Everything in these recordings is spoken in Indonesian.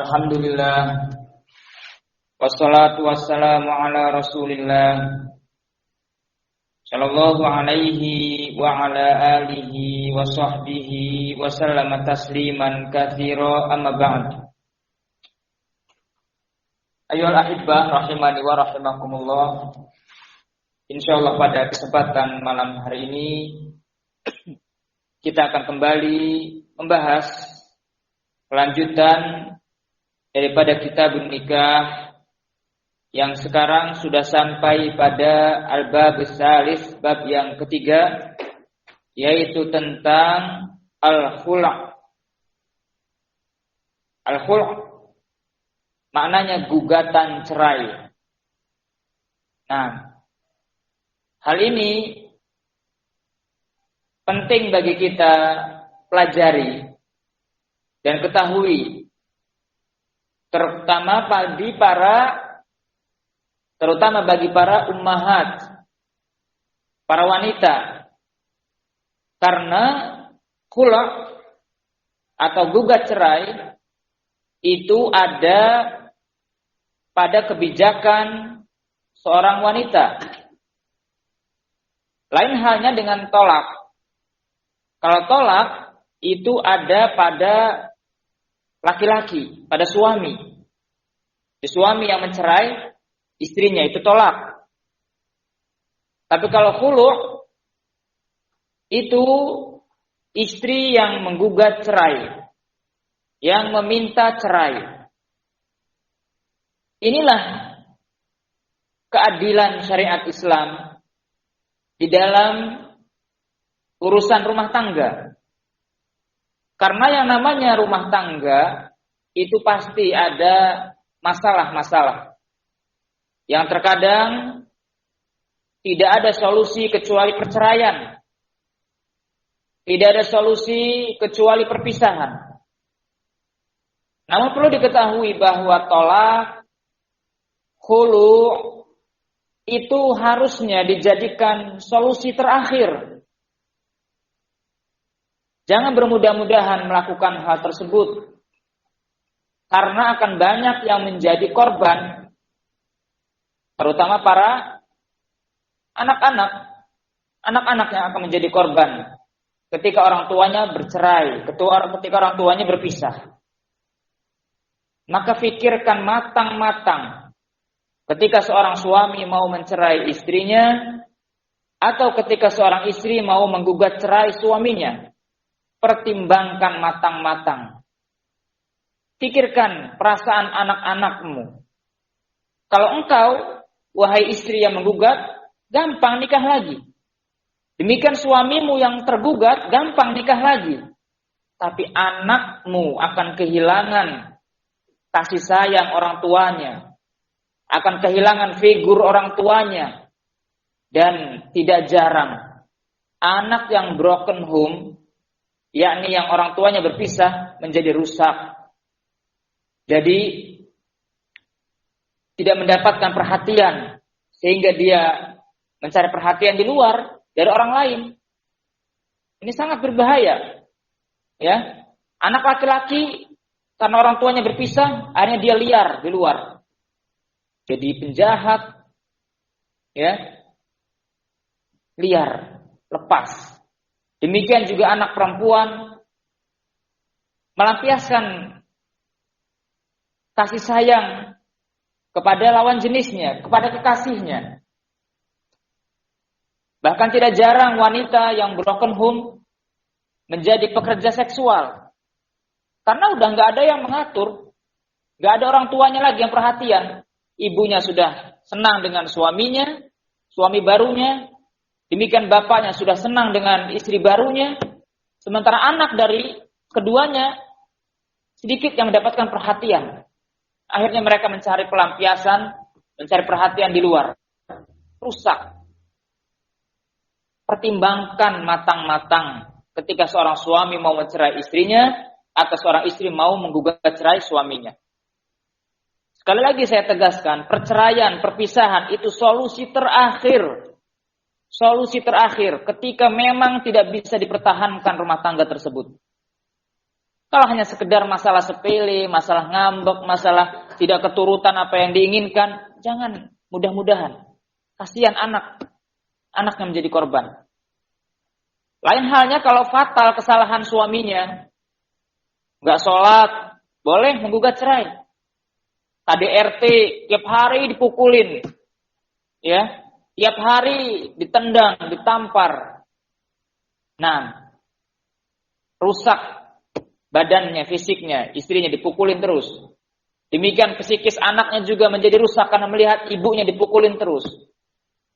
Alhamdulillah. Wassalatu wassalamu ala Rasulillah sallallahu alaihi wa ala alihi wa sahbihi wa sallama tasliman katsira, amma ba'd. Ayyuhal ahibbah rahimani wa rahimakumullah. Insyaallah pada kesempatan malam hari ini kita akan kembali membahas kelanjutan daripada kitabun nikah yang sekarang sudah sampai pada al-bab salis, bab yang ketiga, yaitu tentang al-khul'. Al-khul' maknanya gugatan cerai. Nah, hal ini penting bagi kita pelajari dan ketahui, terutama bagi para ummahat, para wanita, karena khulu' atau gugat cerai itu ada pada kebijakan seorang wanita. Lain halnya dengan tolak. Kalau tolak itu ada pada laki-laki, pada suami. Suami yang mencerai istrinya, itu tolak. Tapi kalau khulu' itu istri yang menggugat cerai, yang meminta cerai. Inilah keadilan syariat Islam di dalam urusan rumah tangga. Karena yang namanya rumah tangga itu pasti ada masalah-masalah yang terkadang tidak ada solusi kecuali perceraian. Tidak ada solusi kecuali perpisahan. Namun perlu diketahui bahwa tolak, khulu' itu harusnya dijadikan solusi terakhir. Jangan bermudah-mudahan melakukan hal tersebut, karena akan banyak yang menjadi korban, terutama para anak-anak yang akan menjadi korban ketika orang tuanya bercerai, ketika orang tuanya berpisah. Maka pikirkan matang-matang ketika seorang suami mau mencerai istrinya, atau ketika seorang istri mau menggugat cerai suaminya. Pertimbangkan matang-matang. Pikirkan perasaan anak-anakmu. Kalau engkau, wahai istri yang menggugat, gampang nikah lagi. Demikian suamimu yang tergugat, gampang nikah lagi. Tapi anakmu akan kehilangan kasih sayang orang tuanya, akan kehilangan figur orang tuanya. Dan tidak jarang, anak yang broken home, yakni yang orang tuanya berpisah, menjadi rusak. Jadi tidak mendapatkan perhatian, sehingga dia mencari perhatian di luar dari orang lain. Ini sangat berbahaya. Ya, anak laki-laki karena orang tuanya berpisah, akhirnya dia liar di luar. Jadi penjahat, ya, liar, lepas. Demikian juga anak perempuan melampiaskan kasih sayang kepada lawan jenisnya, kepada kekasihnya. Bahkan tidak jarang wanita yang broken home menjadi pekerja seksual. Karena udah gak ada yang mengatur, gak ada orang tuanya lagi yang perhatian. Ibunya sudah senang dengan suaminya, suami barunya. Demikian bapaknya sudah senang dengan istri barunya. Sementara anak dari keduanya sedikit yang mendapatkan perhatian. Akhirnya mereka mencari pelampiasan, mencari perhatian di luar. Rusak. Pertimbangkan matang-matang ketika seorang suami mau mencerai istrinya atau seorang istri mau menggugat cerai suaminya. Sekali lagi saya tegaskan, perceraian, perpisahan itu solusi terakhir. Solusi terakhir ketika memang tidak bisa dipertahankan rumah tangga tersebut. Kalau hanya sekedar masalah sepele, masalah ngambek, masalah tidak keturutan apa yang diinginkan, jangan mudah-mudahan. Kasihan anaknya menjadi korban. Lain halnya kalau fatal kesalahan suaminya, nggak sholat, boleh menggugat cerai. KDRT tiap hari dipukulin, ya, tiap hari ditendang, ditampar. Nah, rusak badannya, fisiknya, istrinya dipukulin terus. Demikian psikis anaknya juga menjadi rusak karena melihat ibunya dipukulin terus.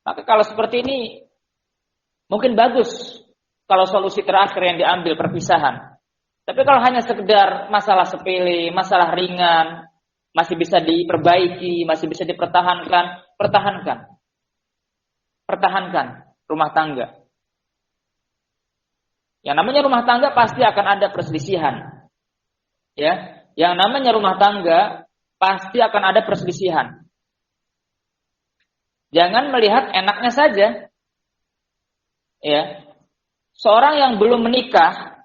Maka kalau seperti ini, mungkin bagus kalau solusi terakhir yang diambil perpisahan. Tapi kalau hanya sekedar masalah sepele, masalah ringan, masih bisa diperbaiki, masih bisa dipertahankan, pertahankan rumah tangga. Yang namanya rumah tangga pasti akan ada perselisihan. Ya, yang namanya rumah tangga pasti akan ada perselisihan. Jangan melihat enaknya saja. Ya. Seorang yang belum menikah,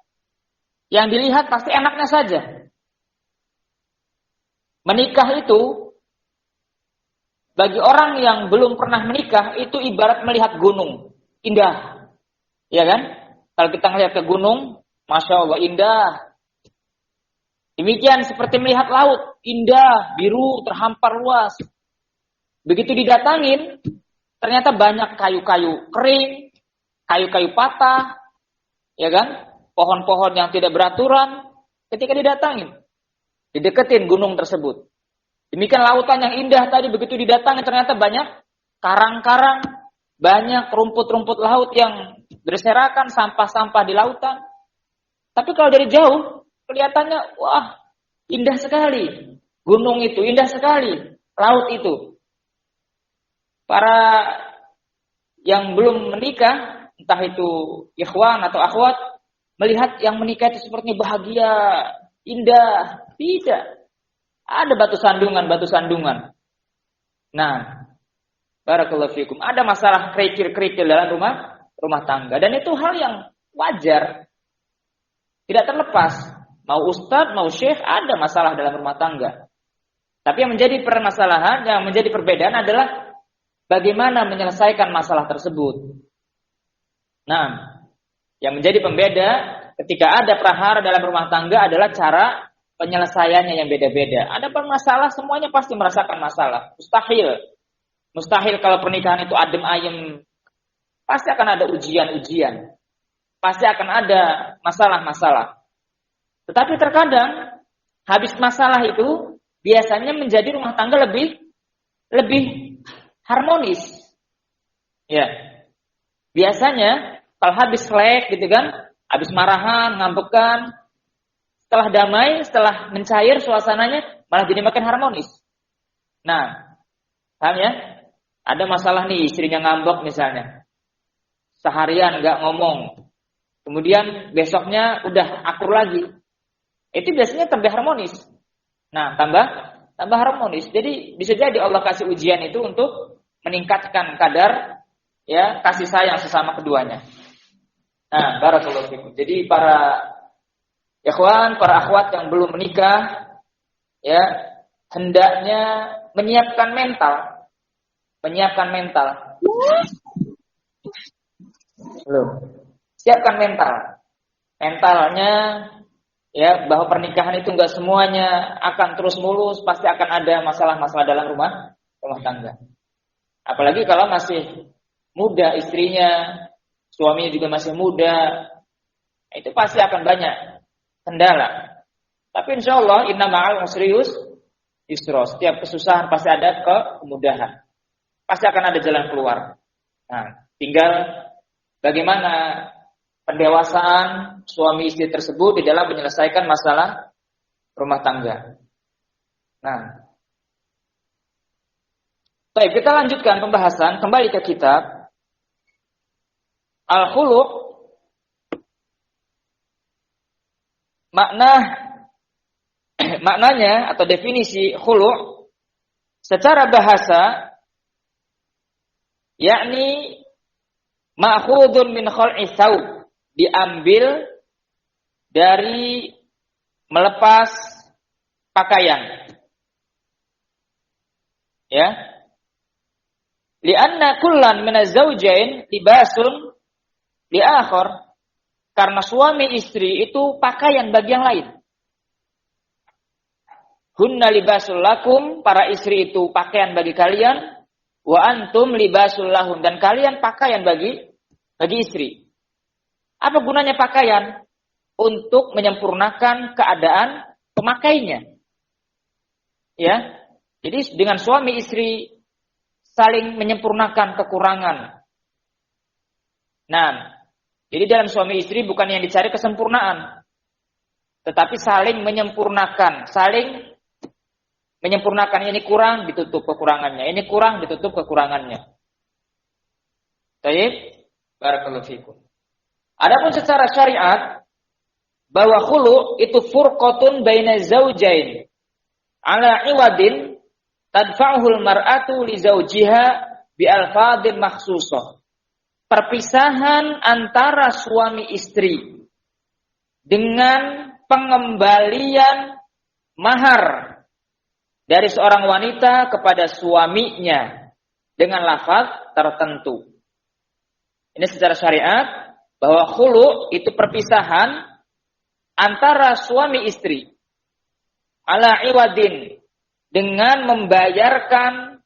yang dilihat pasti enaknya saja. Menikah itu bagi orang yang belum pernah menikah itu ibarat melihat gunung, indah. Ya kan? Kalau kita melihat ke gunung, Masya Allah indah. Demikian seperti melihat laut, indah, biru, terhampar luas. Begitu didatangin, ternyata banyak kayu-kayu kering, kayu-kayu patah, ya kan? Pohon-pohon yang tidak beraturan. Ketika didatangin, dideketin gunung tersebut. Demikian lautan yang indah tadi, begitu didatangin ternyata banyak karang-karang, banyak rumput-rumput laut yang berserakan, sampah-sampah di lautan. Tapi kalau dari jauh, kelihatannya, wah, indah sekali. Gunung itu, indah sekali. Laut itu. Para yang belum menikah, entah itu ikhwan atau akhwat, melihat yang menikah itu sepertinya bahagia, indah. Tidak. Ada batu sandungan. Nah, barakallahu fikum. Ada masalah kerikil-kerikil dalam rumah tangga. Dan itu hal yang wajar. Tidak terlepas. Mau ustadz, mau syekh, ada masalah dalam rumah tangga. Tapi yang menjadi permasalahan, yang menjadi perbedaan adalah bagaimana menyelesaikan masalah tersebut. Nah, yang menjadi pembeda ketika ada prahara dalam rumah tangga adalah cara penyelesaiannya yang beda-beda. Ada masalah, semuanya pasti merasakan masalah. Mustahil kalau pernikahan itu adem ayem. Pasti akan ada ujian-ujian. Pasti akan ada masalah-masalah. Tetapi terkadang habis masalah itu biasanya menjadi rumah tangga lebih harmonis. Ya. Biasanya kalau habis selek gitu kan, habis marahan, ngambekan, setelah damai, setelah mencair suasananya malah jadi makin harmonis. Nah, paham ya? Ada masalah nih, istrinya ngambek misalnya. Seharian nggak ngomong. Kemudian besoknya udah akur lagi. Itu biasanya tambah harmonis. Nah, tambah harmonis. Jadi bisa jadi Allah kasih ujian itu untuk meningkatkan kadar ya kasih sayang sesama keduanya. Nah, barakallahu fikum. Jadi para ikhwan, para akhwat yang belum menikah ya hendaknya menyiapkan mental. Belum. Siapkan mental. Mentalnya ya bahwa pernikahan itu enggak semuanya akan terus mulus, pasti akan ada masalah-masalah dalam rumah tangga. Apalagi kalau masih muda istrinya, suaminya juga masih muda, itu pasti akan banyak kendala. Tapi insya Allah inna ma'al usri yusra. Setiap kesusahan pasti ada kemudahan. Pasti akan ada jalan keluar. Nah, tinggal bagaimana pendewasaan suami istri tersebut di dalam menyelesaikan masalah rumah tangga. Nah, baik, kita lanjutkan pembahasan kembali ke kitab Al-Khuluq. Maknanya atau definisi khuluq secara bahasa yakni ma'khudun min khal'i thawb, diambil dari melepas pakaian. Ya. Li'anna kullan minaz zawjain libasun li akhar. Karena suami istri itu pakaian bagi yang lain. Hunna libasul lakum, para istri itu pakaian bagi kalian, wa antum libasul lahum, dan kalian pakaian bagi istri. Apa gunanya pakaian? Untuk menyempurnakan keadaan pemakainya. Ya. Jadi dengan suami istri saling menyempurnakan kekurangan. Nah, jadi dalam suami istri bukan yang dicari kesempurnaan, tetapi saling menyempurnakan, ini kurang ditutup kekurangannya, ini kurang ditutup kekurangannya. Baik, barakallahu fikum. Adapun secara syariat bahwa khulu itu furqatun baina zaujain ala iwadin tadfa'uhul mar'atu li zaujiha bi alfadhin makhsusah. Perpisahan antara suami istri dengan pengembalian mahar dari seorang wanita kepada suaminya dengan lafaz tertentu. Ini secara syariat bahwa khulu itu perpisahan antara suami istri ala iwadin dengan membayarkan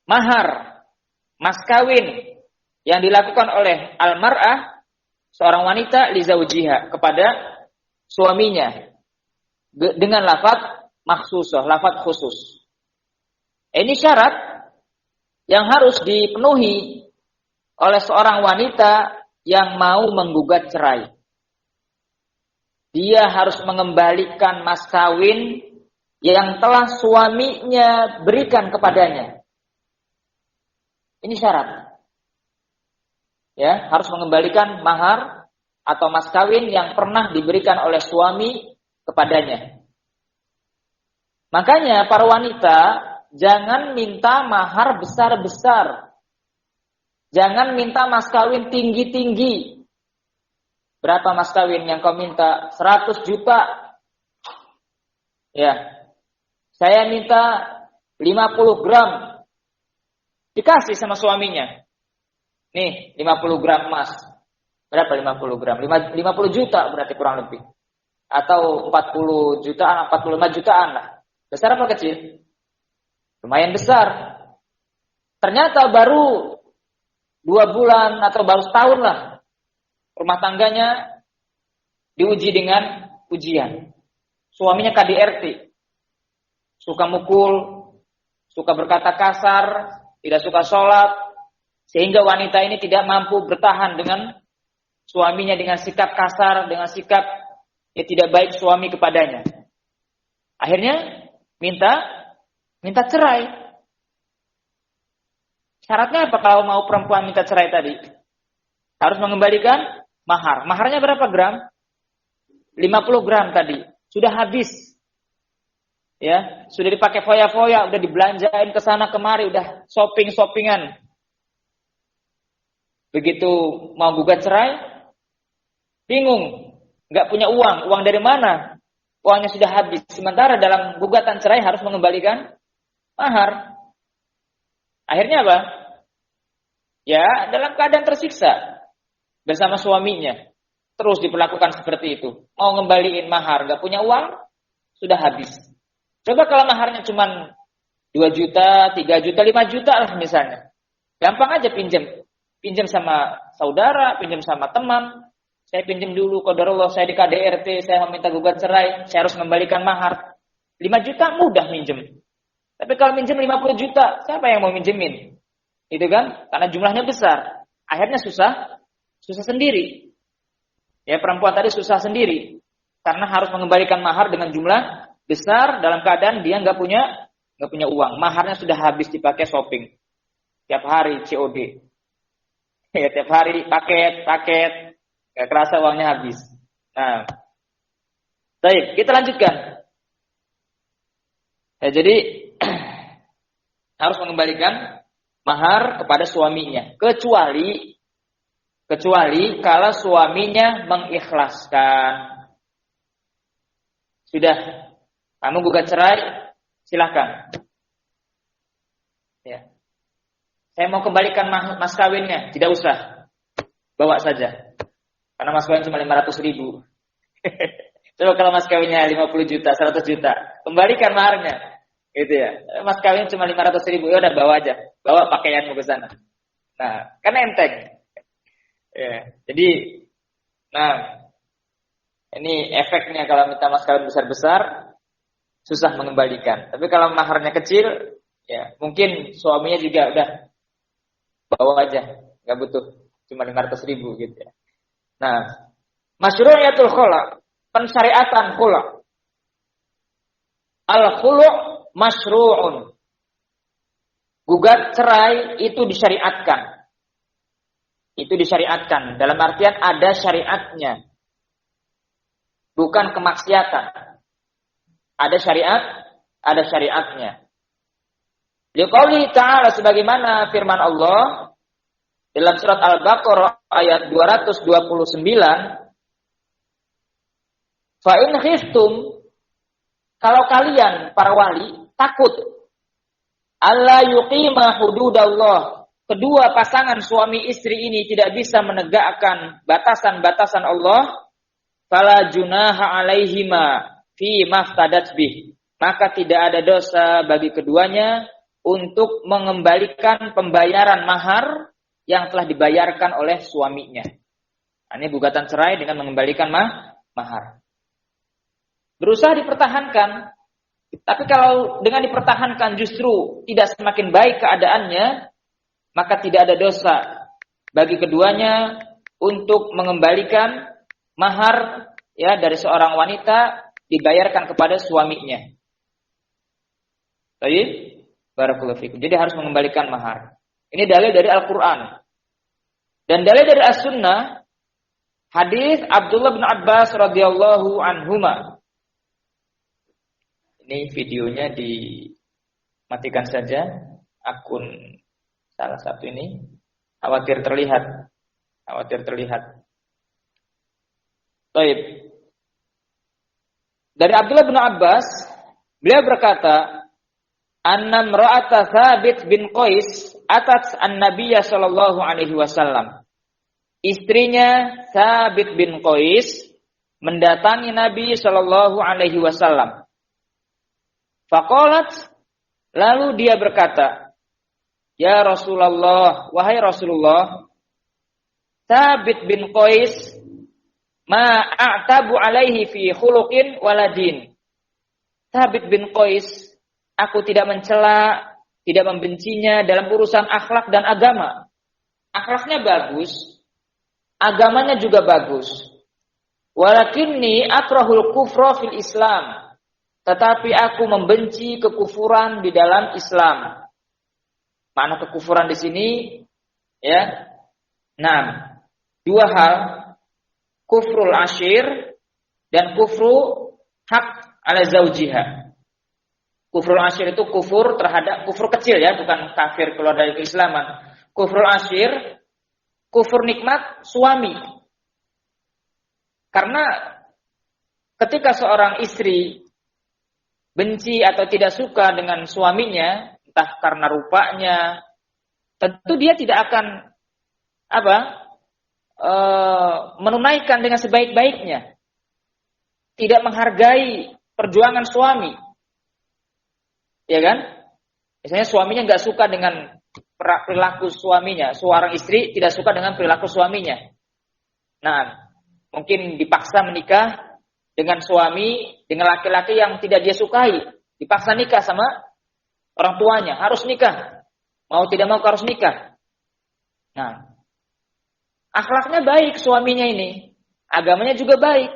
mahar, mas kawin yang dilakukan oleh almar'ah, seorang wanita, li zaujiha, kepada suaminya dengan lafaz makhsusah, lafaz khusus. Ini syarat yang harus dipenuhi oleh seorang wanita yang mau menggugat cerai. Dia harus mengembalikan mas kawin yang telah suaminya berikan kepadanya. Ini syarat. Ya, harus mengembalikan mahar atau mas kawin yang pernah diberikan oleh suami kepadanya. Makanya para wanita jangan minta mahar besar-besar. Jangan minta mas kawin tinggi-tinggi. Berapa mas kawin yang kau minta? 100 juta. Ya. Saya minta 50 gram. Dikasih sama suaminya. Nih, 50 gram emas. Berapa 50 gram? 50 juta berarti kurang lebih. Atau 40 jutaan, 45 jutaan lah. Besar apa kecil? Lumayan besar. Ternyata baru 2 bulan atau baru setahun lah. Rumah tangganya diuji dengan ujian. Suaminya KDRT. Suka mukul, suka berkata kasar, tidak suka sholat. Sehingga wanita ini tidak mampu bertahan dengan suaminya dengan sikap kasar, dengan sikap yang tidak baik suami kepadanya. Akhirnya minta cerai. Syaratnya apa kalau mau perempuan minta cerai tadi? Harus mengembalikan mahar. Maharnya berapa gram? 50 gram tadi. Sudah habis. Ya, sudah dipakai foya-foya, udah dibelanjain ke sana kemari, udah shopping-shoppingan. Begitu mau gugat cerai, bingung, nggak punya uang dari mana? Uangnya sudah habis. Sementara dalam gugatan cerai harus mengembalikan mahar. Akhirnya apa? Ya, dalam keadaan tersiksa bersama suaminya. Terus diperlakukan seperti itu. Mau ngembaliin mahar, nggak punya uang, sudah habis. Coba kalau maharnya cuma 2 juta, 3 juta, 5 juta lah misalnya. Gampang aja pinjam. Pinjam sama saudara, pinjam sama teman. Saya pinjam dulu, qadarullah saya di KDRT, saya meminta gugat cerai, saya harus mengembalikan mahar. 5 juta mudah minjem. Tapi kalau minjem 50 juta, siapa yang mau minjemin? Itu kan? Karena jumlahnya besar. Akhirnya susah sendiri. Ya, perempuan tadi susah sendiri. Karena harus mengembalikan mahar dengan jumlah besar dalam keadaan dia nggak punya uang. Maharnya sudah habis dipakai shopping. Tiap hari COD. Ya, tiap hari paket, gak kerasa uangnya habis. Nah, baik, kita lanjutkan. Ya, jadi harus mengembalikan mahar kepada suaminya, kecuali kalau suaminya mengikhlaskan. Sudah, kamu gugat cerai, silahkan. Ya. Saya mau kembalikan mas kawinnya, tidak usah. Bawa saja. Karena mas kawin cuma 500.000. Coba kalau mas kawinnya 50 juta, 100 juta, kembalikan maharnya. Gitu ya. Mas kawin cuma 500.000, ya udah bawa aja. Bawa pakaianmu ke sana. Nah, kan enteng. Ya, jadi ini efeknya kalau minta mas kawin besar-besar susah mengembalikan. Tapi kalau maharnya kecil, ya mungkin suaminya juga udah bawa aja, nggak butuh, cuma 500.000 gitu ya. Nah, masyru'iyatul khula', pensyariatan khula'. Al-khulu' masyru'un. Gugat cerai itu disyariatkan. Itu disyariatkan. Dalam artian ada syariatnya. Bukan kemaksiatan. Ada syariat, ada syariatnya. Liqaulihi ta'ala, sebagaimana firman Allah dalam surat Al-Baqarah ayat 229. Fa in khiftum, kalau kalian para wali takut alla yuqima hududallah, kedua pasangan suami istri ini tidak bisa menegakkan batasan-batasan Allah, fala junaha alaihima fi maftadat bih, maka tidak ada dosa bagi keduanya untuk mengembalikan pembayaran mahar yang telah dibayarkan oleh suaminya. Ini gugatan cerai dengan mengembalikan mahar. Berusaha dipertahankan, tapi kalau dengan dipertahankan justru tidak semakin baik keadaannya, maka tidak ada dosa bagi keduanya untuk mengembalikan mahar ya dari seorang wanita dibayarkan kepada suaminya. Baik, barakallahu fikum. Jadi harus mengembalikan mahar. Ini dalil dari Al-Qur'an. Dan dalil dari As-Sunnah, hadis Abdullah bin Abbas radhiyallahu anhuma. Ini videonya dimatikan saja, akun salah satu ini khawatir terlihat. Baik. Dari Abdullah bin Abbas, beliau berkata, "Anna imra'ata Thabit bin Qais atat an-Nabiy sallallahu alaihi wasallam." Istrinya Thabit bin Qais mendatangi Nabi sallallahu alaihi wasallam. Faqalat, lalu dia berkata, "Ya Rasulullah, wahai Rasulullah, Thabit bin Qais ma a'tabu alaihi fi khuluqin waladin." Thabit bin Qais, aku tidak mencela, tidak membencinya dalam urusan akhlak dan agama. Akhlaknya bagus, agamanya juga bagus. Walakinni akrahul kufra fil Islam. Tetapi aku membenci kekufuran di dalam Islam. Makna kekufuran di sini ya. Nah, dua hal, kufrul asyir dan kufru hak ala zaujiha. Kufrul asyir itu kufur terhadap kufur kecil ya, bukan kafir keluar dari keislaman. Kufrul asyir, kufur nikmat suami. Karena ketika seorang istri benci atau tidak suka dengan suaminya, entah karena rupanya, tentu dia tidak akan menunaikan dengan sebaik-baiknya, tidak menghargai perjuangan suami, ya kan? Misalnya suaminya nggak suka dengan perilaku suaminya, seorang istri tidak suka dengan perilaku suaminya. Nah, mungkin dipaksa menikah dengan suami, dengan laki-laki yang tidak dia sukai, dipaksa nikah sama orang tuanya, harus nikah, mau tidak mau harus nikah. Nah, akhlaknya baik suaminya ini, agamanya juga baik,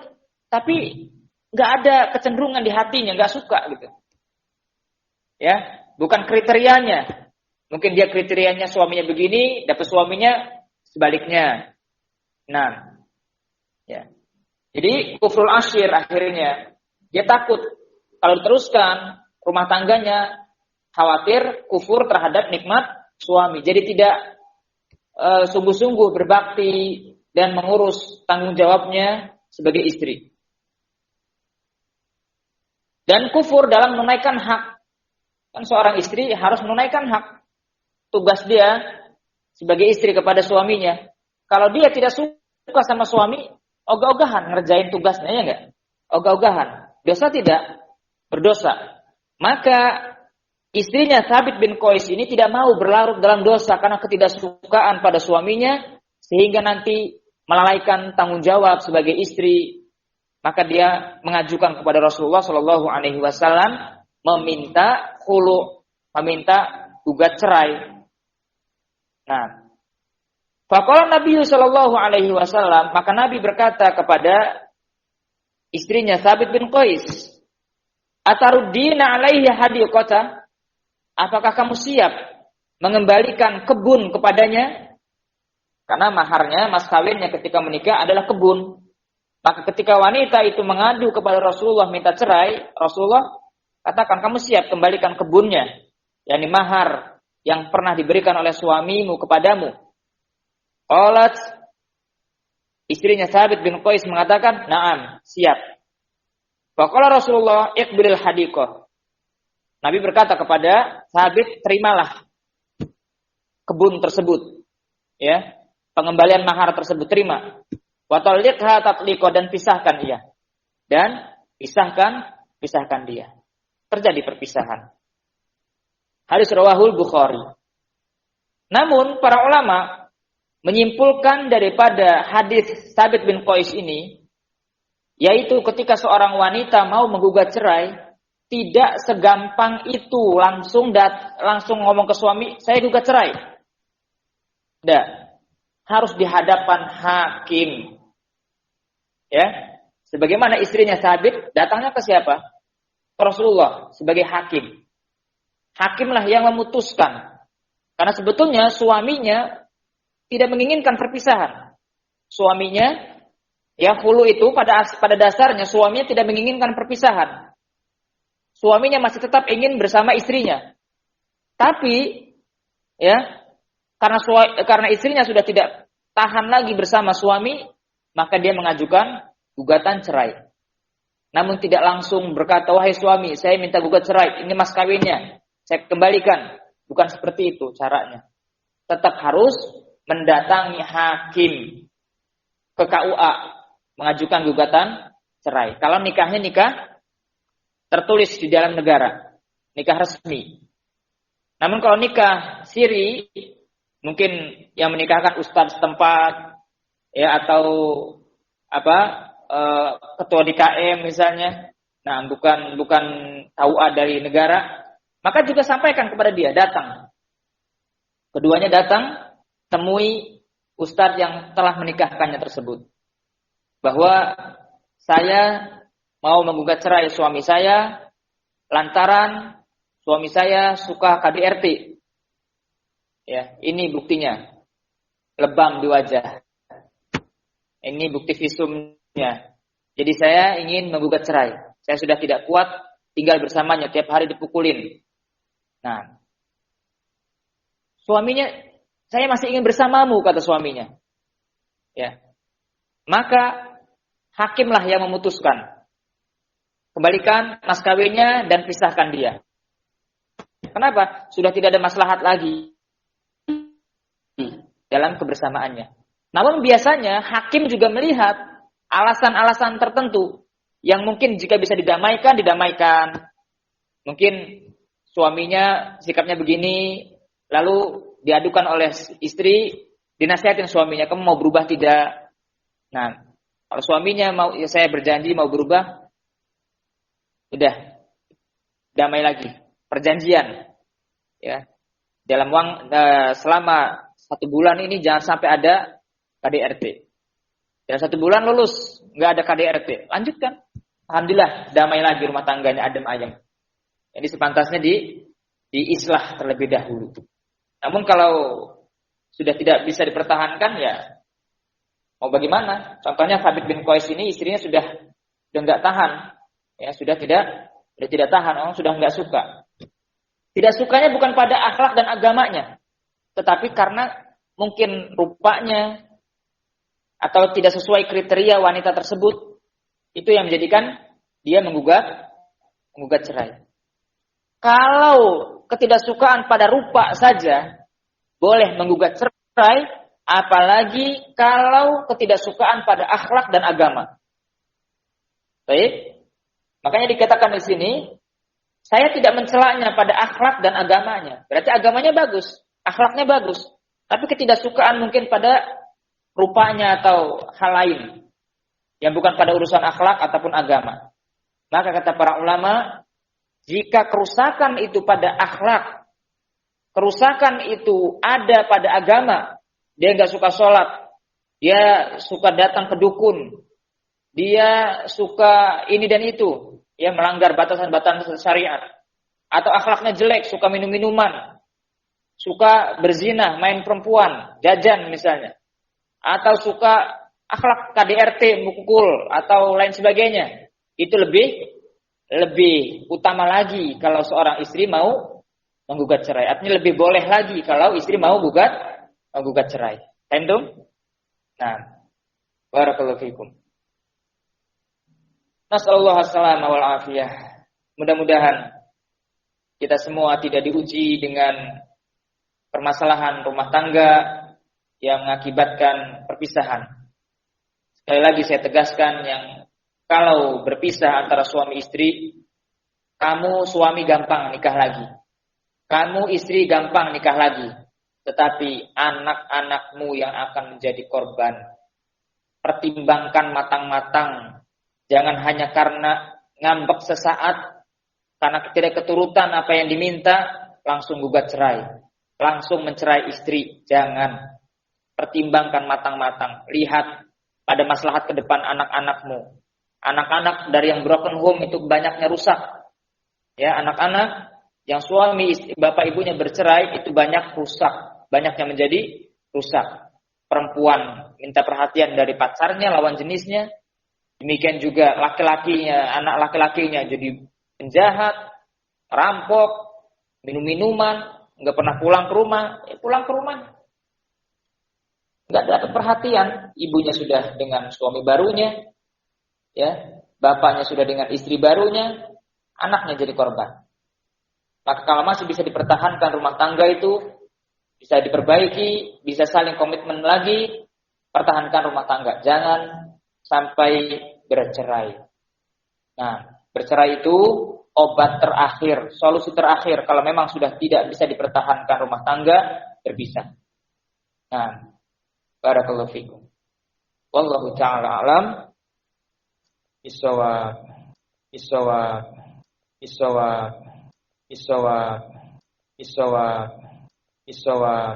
tapi nggak ada kecenderungan di hatinya, nggak suka gitu. Ya, bukan kriterianya. Mungkin dia kriterianya suaminya begini, dapat suaminya sebaliknya. Nah, ya. Jadi kufrul asyir akhirnya dia takut kalau diteruskan rumah tangganya, khawatir kufur terhadap nikmat suami. Jadi tidak sungguh-sungguh berbakti dan mengurus tanggung jawabnya sebagai istri. Dan kufur dalam menunaikan hak. Kan seorang istri harus menunaikan hak. Tugas dia sebagai istri kepada suaminya. Kalau dia tidak suka sama suami, ogah-ogahan ngerjain tugasnya, ya enggak? Ogah-ogahan. Dosa tidak? Berdosa. Maka istrinya Thabit bin Qais ini tidak mau berlarut dalam dosa karena ketidaksukaan pada suaminya, sehingga nanti melalaikan tanggung jawab sebagai istri. Maka dia mengajukan kepada Rasulullah Shallallahu Alaihi Wasallam meminta khulu, meminta gugat cerai. Nah, faqala Nabi Shallallahu Alaihi Wasallam, maka Nabi berkata kepada istrinya Thabit bin Qais, ataruddina alaihi hadiqata, apakah kamu siap mengembalikan kebun kepadanya? Karena maharnya, mas kawinnya ketika menikah adalah kebun. Maka ketika wanita itu mengadu kepada Rasulullah minta cerai, Rasulullah katakan, kamu siap kembalikan kebunnya, yakni mahar yang pernah diberikan oleh suamimu kepadamu. Qalat, istrinya Thabit bin Qais mengatakan, na'am, siap. Faqala Rasulullah, iqbilil hadiqah. Nabi berkata kepada Thabit, terimalah kebun tersebut. Ya, pengembalian mahar tersebut, terima. Wa talliqha tatliqa, dan pisahkan ia. Dan pisahkan dia. Terjadi perpisahan. Hadis rawahul Bukhari. Namun para ulama menyimpulkan daripada hadis Thabit bin Qais ini, yaitu ketika seorang wanita mau menggugat cerai, tidak segampang itu langsung ngomong ke suami, saya gugat cerai. Tidak. Harus di hadapan hakim. Ya, sebagaimana istrinya Thabit datangnya ke siapa? Rasulullah sebagai hakim. Hakimlah yang memutuskan. Karena sebetulnya suaminya tidak menginginkan perpisahan. Suaminya, ya, khulu itu pada dasarnya suaminya tidak menginginkan perpisahan. Suaminya masih tetap ingin bersama istrinya. Tapi, ya, karena istrinya sudah tidak tahan lagi bersama suami, maka dia mengajukan gugatan cerai. Namun tidak langsung berkata, wahai suami, saya minta gugat cerai, ini mas kawinnya, saya kembalikan. Bukan seperti itu caranya. Tetap harus mendatangi hakim ke KUA, mengajukan gugatan cerai. Kalau nikahnya nikah tertulis di dalam negara, nikah resmi. Namun kalau nikah siri, mungkin yang menikahkan ustadz setempat, ya, atau ketua DKM misalnya, nah bukan KUA dari negara, maka juga sampaikan kepada dia, datang. Keduanya datang, temui ustadz yang telah menikahkannya tersebut, bahwa saya mau menggugat cerai suami saya lantaran suami saya suka KDRT. Ya, ini buktinya. Lebam di wajah. Ini bukti visumnya. Jadi saya ingin menggugat cerai. Saya sudah tidak kuat tinggal bersamanya, tiap hari dipukulin. Nah, suaminya, saya masih ingin bersamamu, kata suaminya. Ya. Maka hakimlah yang memutuskan. Kembalikan mas kawinnya dan pisahkan dia. Kenapa? Sudah tidak ada maslahat lagi dalam kebersamaannya. Namun biasanya hakim juga melihat alasan-alasan tertentu yang mungkin jika bisa didamaikan. Mungkin suaminya sikapnya begini, lalu diadukan oleh istri, dinasihatin suaminya, kamu mau berubah tidak? Nah, kalau suaminya mau, ya saya berjanji mau berubah, udah damai lagi, perjanjian, ya. Dalam selama 1 bulan ini jangan sampai ada KDRT. Dalam 1 bulan lulus, nggak ada KDRT, lanjutkan. Alhamdulillah, damai lagi rumah tangganya, adem ayem. Ini sepantasnya diislah terlebih dahulu. Namun kalau sudah tidak bisa dipertahankan, ya mau bagaimana? Contohnya Thabit bin Qais ini, istrinya sudah nggak tahan, ya sudah tidak tahan, sudah nggak suka. Tidak sukanya bukan pada akhlak dan agamanya, tetapi karena mungkin rupanya atau tidak sesuai kriteria wanita tersebut, itu yang menjadikan dia menggugat menggugat cerai. Kalau ketidaksukaan pada rupa saja boleh menggugat cerai, apalagi kalau ketidaksukaan pada akhlak dan agama. Baik. Makanya dikatakan di sini, saya tidak mencelaknya pada akhlak dan agamanya. Berarti agamanya bagus, akhlaknya bagus. Tapi ketidaksukaan mungkin pada rupanya atau hal lain yang bukan pada urusan akhlak ataupun agama. Maka kata para ulama, jika kerusakan itu pada akhlak, kerusakan itu ada pada agama, dia nggak suka sholat, dia suka datang ke dukun, dia suka ini dan itu, ya melanggar batasan-batasan syariat, atau akhlaknya jelek, suka minum-minuman, suka berzina, main perempuan, jajan misalnya, atau suka akhlak KDRT, mukul atau lain sebagainya, itu lebih utama lagi kalau seorang istri mau menggugat cerai. Artinya lebih boleh lagi kalau istri mau menggugat cerai. Paham? Nah, barakallahu fikum. Nasallallahu alaihi wal afiyah. Mudah-mudahan kita semua tidak diuji dengan permasalahan rumah tangga yang mengakibatkan perpisahan. Sekali lagi saya tegaskan, yang kalau berpisah antara suami istri, kamu suami gampang nikah lagi, kamu istri gampang nikah lagi, tetapi anak-anakmu yang akan menjadi korban. Pertimbangkan matang-matang, jangan hanya karena ngambek sesaat, karena tidak keturutan apa yang diminta, langsung gugat cerai, langsung mencerai istri. Jangan. Pertimbangkan matang-matang, lihat pada maslahat ke depan anak-anakmu. Anak-anak dari yang broken home itu banyaknya rusak. Ya, anak-anak yang suami istri, bapak ibunya bercerai itu banyak rusak, banyak yang menjadi rusak. Perempuan minta perhatian dari pacarnya, lawan jenisnya. Demikian juga laki-lakinya, anak laki-lakinya jadi penjahat, rampok, minum-minuman, nggak pernah pulang ke rumah. Pulang ke rumah nggak dapat perhatian, ibunya sudah dengan suami barunya, ya, bapaknya sudah dengan istri barunya, anaknya jadi korban. Maka kalau masih bisa dipertahankan rumah tangga itu, bisa diperbaiki, bisa saling komitmen lagi, pertahankan rumah tangga. Jangan sampai bercerai. Nah, bercerai itu obat terakhir, solusi terakhir kalau memang sudah tidak bisa dipertahankan rumah tangga, berpisah. Nah, barakallahu fikum. Wallahu ta'ala alam. Bisawab, bisawab, bisawab, bisawab, bisawab, bisawab.